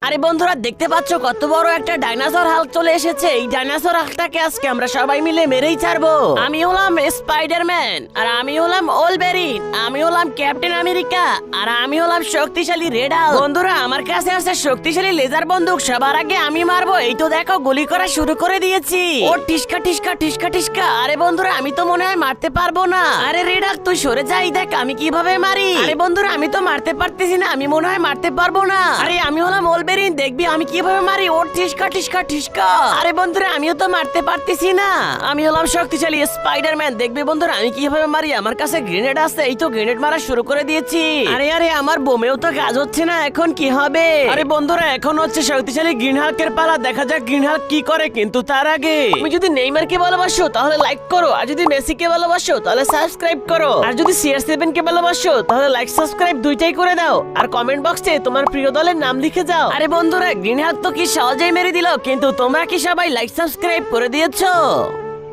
আরে বন্ধুরা দেখতে পাচ্ছ কত বড় একটা ডাইনোসর হাল্ক চলে এসেছে। এই ডাইনোসর হাল্কটাকে আজকে আমরা সবাই মিলে মেরেই ছাড়বো। আমি হলাম স্পাইডারম্যান, আর আমি হলাম ওলভেরিন, আমি হলাম ক্যাপ্টেন আমেরিকা, আর আমি হলাম শক্তিশালী রেড হাল্ক। বন্ধুরা আমার কাছে আছে শক্তিশালী লেজার বন্দুক, সবার আগে আমি মারবো। এই তো দেখো গুলি করা শুরু করে দিয়েছি। ও টিস্কা টিস্কা টিস্কা টিস্কা। আরে বন্ধুরা আমি তো মনে হয় মারতে পারবো না। আরে রেড হাল্ক তুই সরে যাই, দেখ আমি কিভাবে মারি। আরে বন্ধুরা আমি তো মারতে পারতেছি না, আমি মনে হয় মারতে পারবো না। আরে আমি হলাম ওলভেরিন, দেখবি আমি কিভাবে মারি। ও টিস্কা টিস্কা টিস্কা। আরে বন্ধুরা আমিও তো মারতে পারতেছি না। আমি হলাম শক্তিশালী স্পাইডারম্যান, দেখবি বন্ধুরা আমি কিভাবে মারি। আমার কাছে গ্রেনেড আছে, এই তো গ্রেনেড মারা শুরু করে দিয়েছি। আরে আরে আমার বোমেও তো কাজ হচ্ছে না, এখন কি হবে। আরে বন্ধুরা এখন হচ্ছে শক্তিশালী গ্রিন হাল্কের পালা, দেখা যাক গ্রিন হাল্ক কি করে। কিন্তু তার আগে তুমি যদি নেইমারকে ভালোবাসো তাহলে লাইক করো, আর যদি মেসিকে ভালোবাসো তাহলে সাবস্ক্রাইব করো, আর যদি CR7 কে ভালোবাসো তাহলে লাইক সাবস্ক্রাইব দুইটাই করে দাও, আর কমেন্ট বক্সে তোমার প্রিয় দলের নাম লিখে যাও। আরে বন্ধুরা গ্রিন হাল্ক তো কি সহজেই মেরে দিল, কিন্তু তোমরা কি সবাই লাইক সাবস্ক্রাইব করে দিয়েছো?